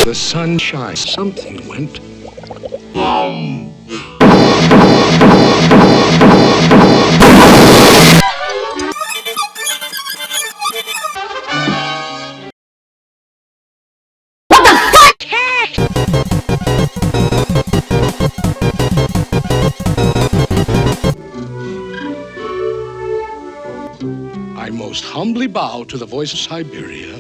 The sun shines. Something went. I most humbly bow to the voice of Siberia.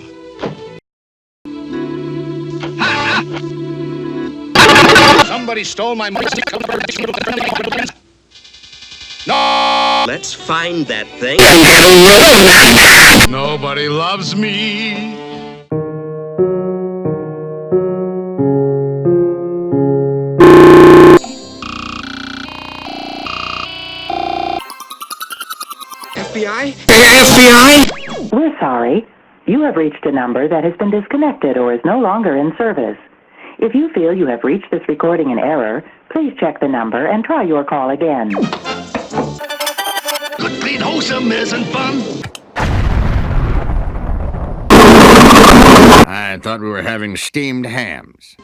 Somebody stole my money. No! Let's find that thing. Nobody loves me. FBI? FBI? We're sorry. You have reached a number that has been disconnected or is no longer in service. If you feel you have reached this recording in error, please check the number and try your call again. Good being wholesome isn't fun. I thought we were having steamed hams.